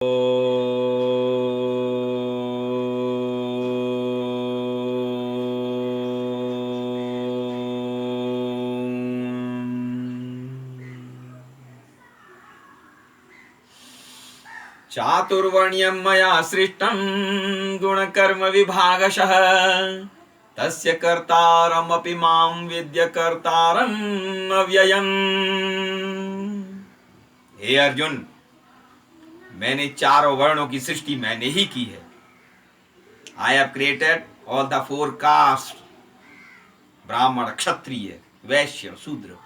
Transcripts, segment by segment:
चातुर्वर्ण्यं मया सृष्टं गुणकर्म विभागशः तस्य कर्तारमपि मां विद्य कर्तारम् अव्ययम्। हे अर्जुन, मैंने चारों वर्णों की सृष्टि मैंने ही की है। I have created all the four caste, ब्राह्मण, क्षत्रिय, वैश्य, शूद्र,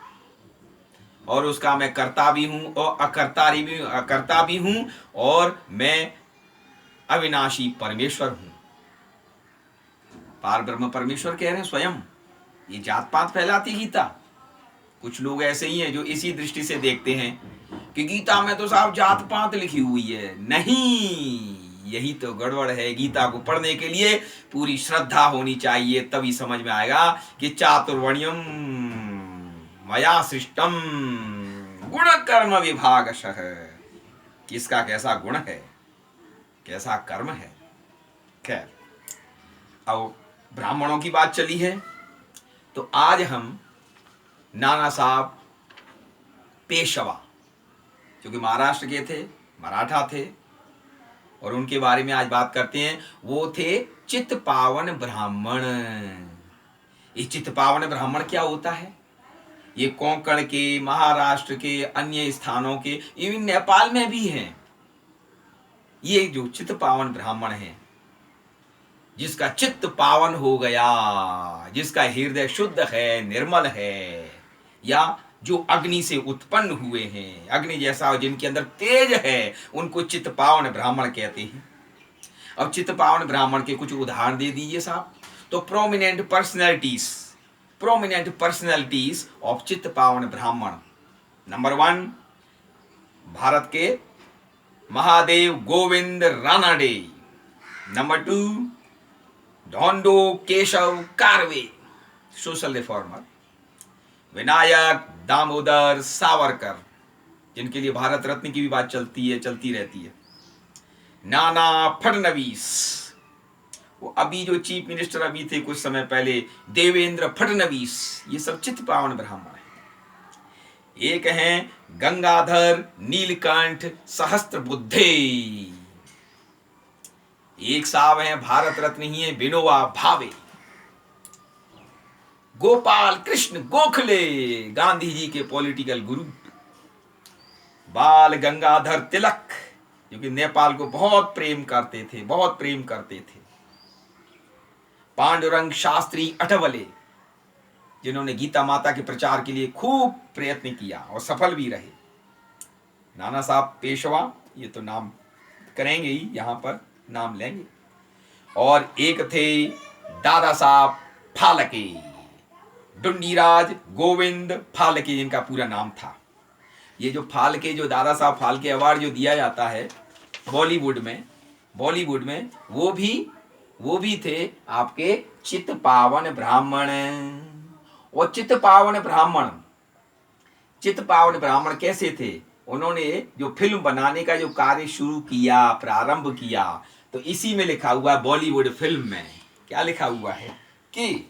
और उसका मैं कर्ता भी हूं और अकर्ता भी हूं, और मैं अविनाशी परमेश्वर हूं। पार ब्रह्म परमेश्वर कह रहे हैं स्वयं। ये जात पात फैलाती गीता। कुछ लोग ऐसे ही हैं जो इसी दृष्टि से देखते हैं कि गीता में तो साफ जात पात लिखी हुई है। नहीं, यही तो गड़बड़ है। गीता को पढ़ने के लिए पूरी श्रद्धा होनी चाहिए, तभी समझ में आएगा कि चातुर्वर्ण्यम मया सृष्टम गुण कर्म विभागशः, किसका कैसा गुण है, कैसा कर्म है। खैर, अब ब्राह्मणों की बात चली है तो आज हम नाना साहब पेशवा, जो कि महाराष्ट्र के थे, मराठा थे, और उनके बारे में आज बात करते हैं। वो थे चित्पावन ब्राह्मण। ये चित्पावन ब्राह्मण क्या होता है? ये कोंकण के, महाराष्ट्र के, अन्य स्थानों के, इवन नेपाल में भी हैं। ये जो चित्पावन ब्राह्मण है, जिसका चित्त पावन हो गया, जिसका हृदय शुद्ध है, निर्मल है, या जो अग्नि से उत्पन्न हुए हैं, अग्नि जैसा जिनके अंदर तेज है, उनको चित्त पावन ब्राह्मण कहते हैं। अब चित्त पावन ब्राह्मण के कुछ उदाहरण दे दीजिए साहब। तो प्रोमिनेंट पर्सनैलिटीज ऑफ चित्त पावन ब्राह्मण। नंबर 1, भारत के Mahadev Govind Ranade. Number 2, Dhondo Keshav Karve, social reformer. Vinayak Damodar Savarkar, जिनके लिए भारत रत्न की भी बात चलती रहती है। नाना फडणवीस, वो अभी जो चीफ मिनिस्टर अभी थे कुछ समय पहले, देवेंद्र फडणवीस, ये सब चित्त पावन ब्राह्मण हैं। एक हैं गंगाधर नीलकंठ सहस्त्रबुद्धे। एक साहब हैं भारत रत्न ही है, विनोबा भावे। गोपाल कृष्ण गोखले, गांधी जी के पॉलिटिकल गुरु। बाल गंगाधर तिलक, जो कि नेपाल को बहुत प्रेम करते थे। पांडुरंग शास्त्री अठवले, जिन्होंने गीता माता के प्रचार के लिए खूब प्रयत्न किया और सफल भी रहे। नाना साहब पेशवा, ये तो नाम करेंगे ही, यहां पर नाम लेंगे। और एक थे दादा साहब फालके, डुंडीराज गोविंद फालके, जिनका पूरा नाम था। ये जो फालके, जो दादा साहब फालके अवार्ड जो दिया जाता है बॉलीवुड में, वो भी थे आपके चित्त पावन ब्राह्मण। और चित्त पावन ब्राह्मण कैसे थे? उन्होंने जो फिल्म बनाने का जो कार्य शुरू किया, प्रारंभ किया, तो इसी में लिखा हुआ है, बॉलीवुड फिल्म में क्या लिखा हुआ है कि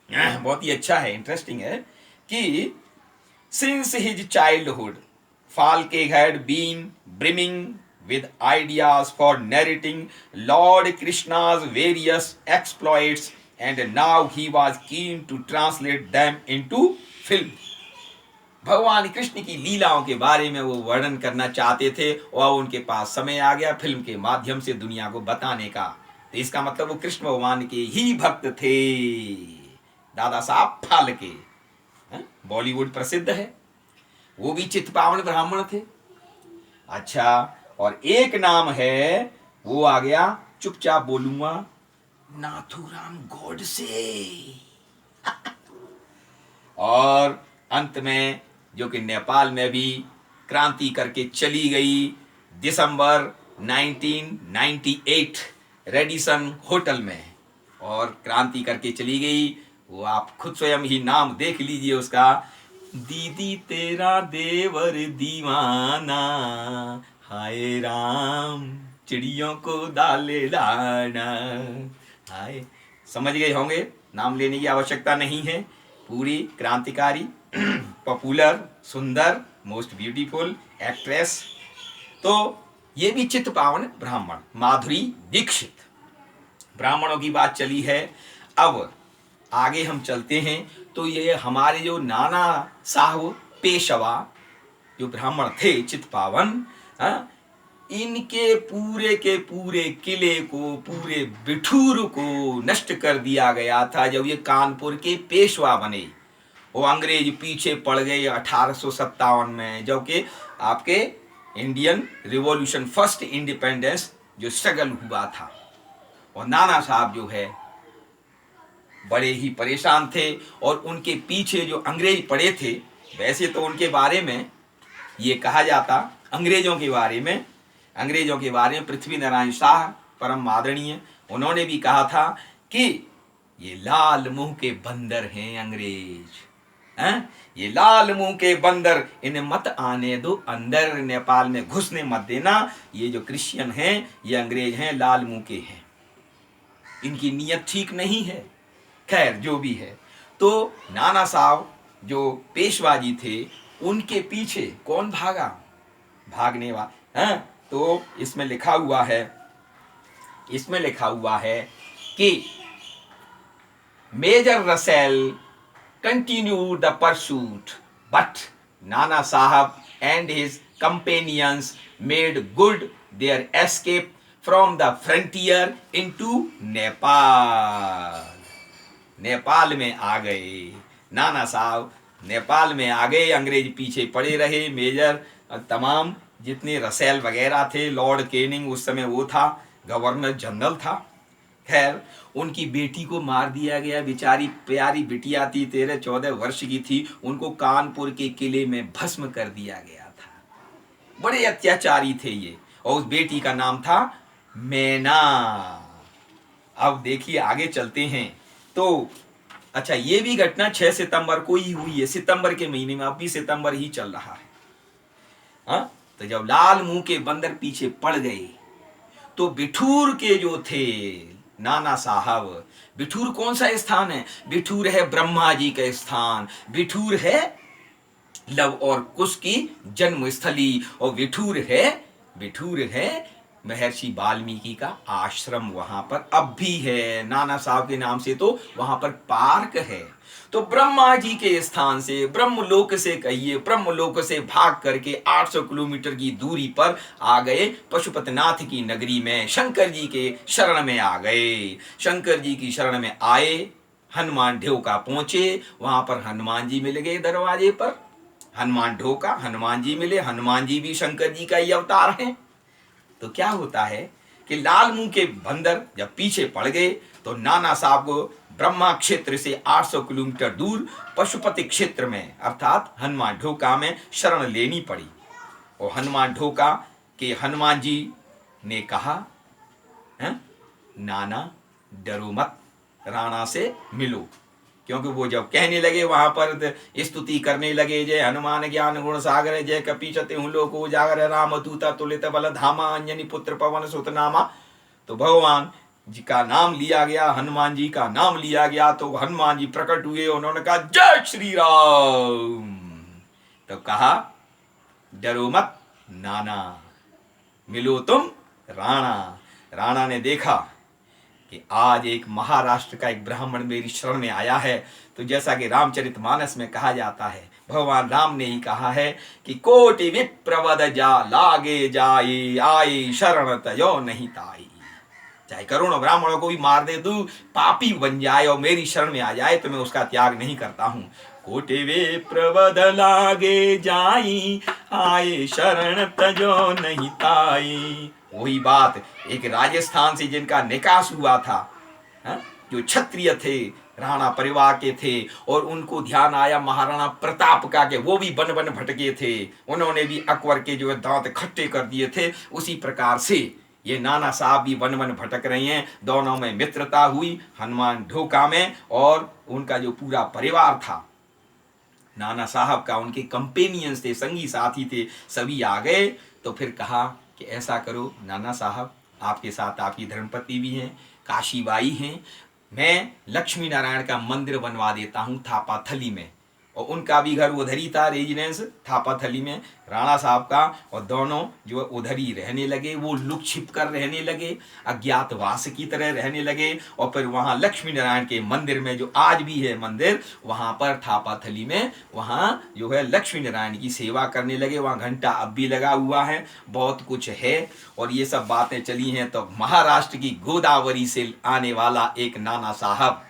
बहुत ही अच्छा है, इंटरेस्टिंग है, कि since his childhood Phalke had been brimming with ideas for narrating Lord Krishna's various exploits, and now he was keen to translate them into film. भगवान कृष्ण की लीलाओं के बारे में वो वर्णन करना चाहते थे, और उनके पास समय आ गया फिल्म के माध्यम से दुनिया को बताने का। तो इसका मतलब वो कृष्ण भगवान के ही भक्त थे। दादा साहब फाल्के, बॉलीवुड प्रसिद्ध है, वो भी चित्त पावन ब्राह्मण थे। अच्छा, और एक नाम है, वो आ गया, चुपचाप बोलूंगा, नाथूराम गोडसे। और अंत में, जो कि नेपाल में भी क्रांति करके चली गई, दिसंबर 1998 रेडिसन होटल में, और क्रांति करके चली गई। वो आप खुद स्वयं ही नाम देख लीजिए उसका, दीदी तेरा देवर दीवाना, हाय राम चिड़ियों को डाले दाना। हाय, समझ गए होंगे, नाम लेने की आवश्यकता नहीं है। पूरी क्रांतिकारी पॉपुलर सुंदर मोस्ट ब्यूटीफुल एक्ट्रेस। तो ये भी चित्त पावन ब्राह्मण माधुरी दीक्षित। ब्राह्मणों की बात चली है, अब आगे हम चलते हैं। तो ये हमारे जो नाना साहब पेशवा जो ब्राह्मण थे चित्त पावन, इनके पूरे के पूरे किले को, पूरे बिठूर को नष्ट कर दिया गया था जब ये कानपुर के पेशवा बने। वो अंग्रेज पीछे पड़ गए 1857 में, जबकि आपके इंडियन रिवॉल्यूशन फर्स्ट इंडिपेंडेंस जो स्ट्रगल हुआ था। और नाना साहब जो है बड़े ही परेशान थे और उनके पीछे जो अंग्रेज पड़े थे, वैसे तो उनके बारे में ये कहा जाता, अंग्रेजों के बारे में पृथ्वी नारायण शाह परम आदरणीय, उन्होंने भी कहा था कि ये लाल मुंह के बंदर हैं अंग्रेज, हैं? ये लाल मुंह के बंदर, इन्हें मत आने दो अंदर, नेपाल में घुसने मत देना। ये जो क्रिश्चियन हैं ये अंग्रेज हैं, लाल मुंह के हैं, इनकी नीयत ठीक नहीं है। खैर जो भी है, तो नाना साहब जो पेशवा जी थे उनके पीछे कौन भागा, भागने वाला है। तो इसमें लिखा हुआ है कि Major Russell continued the pursuit, but Nana Sahab and his companions made good their escape from the frontier into Nepal. Nepal में आ गए नाना साहब, नेपाल में आ गए, अंग्रेज पीछे पड़े रहे। मेजर तमाम जितने रसेल वगैरह थे, लॉर्ड केनिंग उस समय वो था, गवर्नर जनरल था। खैर उनकी बेटी को मार दिया गया, बेचारी प्यारी बिटिया थी, 13-14 वर्ष की थी, उनको कानपुर के किले में भस्म कर दिया गया था। बड़े अत्याचारी थे ये, और उस बेटी का नाम था मैना। अब देखिए आगे चलते हैं। तो अच्छा, ये भी घटना 6 सितंबर को ही हुई है, सितंबर के महीने में, अब भी सितंबर ही चल रहा है। हाँ, तो जब लाल मुंह के बंदर पीछे पड़ गए तो बिठूर के जो थे नाना साहब, बिठूर कौन सा स्थान है? बिठूर है ब्रह्मा जी का स्थान, बिठूर है लव और कुश की जन्मस्थली, और बिठूर है महर्षि वाल्मीकि का आश्रम, वहां पर अब भी है। नाना साहब के नाम से तो वहां पर पार्क है। तो ब्रह्मा जी के स्थान से, ब्रह्मलोक से कहिए, ब्रह्मलोक से भाग करके 800 किलोमीटर की दूरी पर आ गए पशुपतिनाथ की नगरी में, शंकर जी के शरण में आ गए। शंकर जी की शरण में आए, हनुमान ढोका पहुंचे, वहां पर हनुमान जी मिल गए दरवाजे पर। हनुमान ढोका, हनुमान जी मिले, हनुमान जी भी शंकर जी का ही अवतार हैं। तो क्या होता है कि लाल मुंह के बंदर जब पीछे पड़ गए तो नाना साहब को ब्रह्मा क्षेत्र से 800 किलोमीटर दूर पशुपति क्षेत्र में अर्थात हनुमान ढोका में शरण लेनी पड़ी। और हनुमान ढोका के हनुमान जी ने कहा, नाना डरो मत, राणा से मिलो। क्योंकि वो जब कहने लगे वहां पर स्तुति करने लगे, जय हनुमान ज्ञान गुण सागर, जय कपीशते हूँ लोक उजागर, राम दूता तुलित बल धामा, अंजनी पुत्र पवन सुत नामा। तो भगवान जी का नाम लिया गया, हनुमान जी का नाम लिया गया, तो हनुमान जी प्रकट हुए, उन्होंने कहा जय श्री राम। तो कहा डरो मत नाना, मिलो तुम राणा। राणा ने देखा कि आज एक महाराष्ट्र का एक ब्राह्मण मेरी शरण में आया है। तो जैसा कि रामचरितमानस में कहा जाता है, भगवान राम ने ही कहा है कि कोटि विप्रवद जा लागे जाए, आए शरण तयो नहीं ताई। चाहे करोड़ों ब्राह्मणों को भी मार दे तू, पापी बन जाए और मेरी शरण में आ जाए तो मैं उसका त्याग नहीं करता हूं। कोटि विप्रवद लागे जाई, आए शरण तयो नहीं ताई। वही बात एक राजस्थान से जिनका निकास हुआ था, जो क्षत्रिय थे, राणा परिवार के थे, और उनको ध्यान आया महाराणा प्रताप का कि वो भी वन वन भटके थे, उन्होंने भी अकबर के जो दांत खट्टे कर दिए थे। उसी प्रकार से ये नाना साहब भी वन वन भटक रहे हैं। दोनों में मित्रता हुई हनुमान ढोका में, और उनका जो पूरा परिवार था नाना साहब का, उनके कंपेनियंस थे, संगी साथी थे, सभी आ गए। तो फिर कहा कि ऐसा करो नाना साहब, आपके साथ आपकी धर्मपत्नी भी हैं, काशीबाई हैं, मैं लक्ष्मी नारायण का मंदिर बनवा देता हूँ थापाथली में। और उनका भी घर उधर ही था, रेजिडेंस थापाथली में राणा साहब का, और दोनों जो उधर ही रहने लगे। वो लुक छिप कर रहने लगे, अज्ञातवास की तरह रहने लगे। और फिर वहाँ लक्ष्मी नारायण के मंदिर में, जो आज भी है मंदिर, वहाँ पर थापाथली में वहाँ जो है लक्ष्मी नारायण की सेवा करने लगे। वहाँ घंटा अब भी लगा हुआ है, बहुत कुछ है। और ये सब बातें चली हैं तो महाराष्ट्र की गोदावरी से आने वाला एक नाना साहब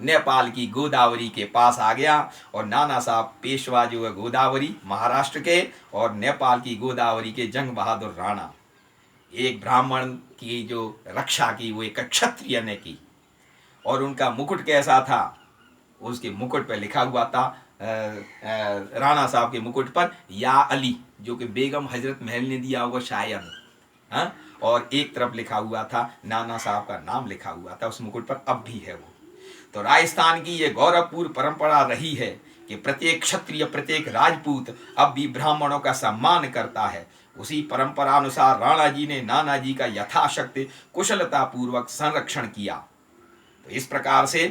नेपाल की गोदावरी के पास आ गया। और नाना साहब पेशवा जो है गोदावरी महाराष्ट्र के, और नेपाल की गोदावरी के जंग बहादुर राणा, एक ब्राह्मण की जो रक्षा की वो एक क्षत्रिय ने की। और उनका मुकुट कैसा था, उसके मुकुट पर लिखा हुआ था, राणा साहब के मुकुट पर या अली, जो कि बेगम हजरत महल ने दिया होगा शायद। और एक तरफ लिखा हुआ था नाना साहब का नाम लिखा हुआ था उस मुकुट पर, अब भी है वो। तो राजस्थान की ये गौरवपूर्ण परंपरा रही है कि प्रत्येक क्षत्रिय, प्रत्येक राजपूत अब भी ब्राह्मणों का सम्मान करता है। उसी परंपरा अनुसार राणा जी ने नाना जी का यथाशक्ति कुशलता पूर्वक संरक्षण किया। तो इस प्रकार से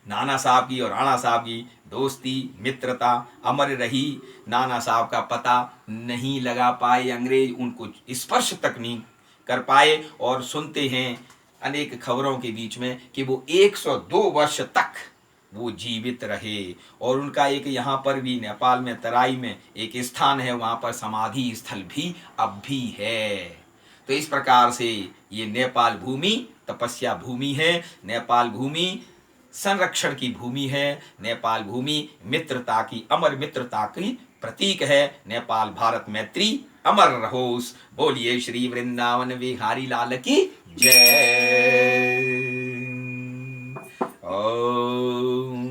नाना साहब की और राणा साहब की दोस्ती मित्रता अमर रही। नाना साहब का पता नहीं लगा पाए अंग्रेज, उनको स्पर्श तक नहीं कर पाए। और सुनते हैं अनेक खबरों के बीच में कि वो 102 वर्ष तक वो जीवित रहे। और उनका एक यहाँ पर भी नेपाल में तराई में एक स्थान है, वहाँ पर समाधि स्थल भी अब भी है। तो इस प्रकार से ये नेपाल भूमि तपस्या भूमि है, नेपाल भूमि संरक्षण की भूमि है, नेपाल भूमि मित्रता की, अमर मित्रता की प्रतीक है। नेपाल भारत मैत्री अमर रहोस। बोलिए श्री वृंदावन विहारी लाल की जय। ओम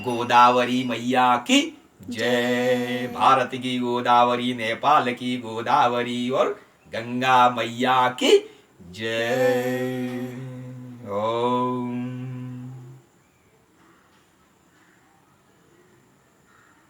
गोदावरी मैया की जय। भारत की गोदावरी, नेपाल की गोदावरी और गंगा मैया की जय।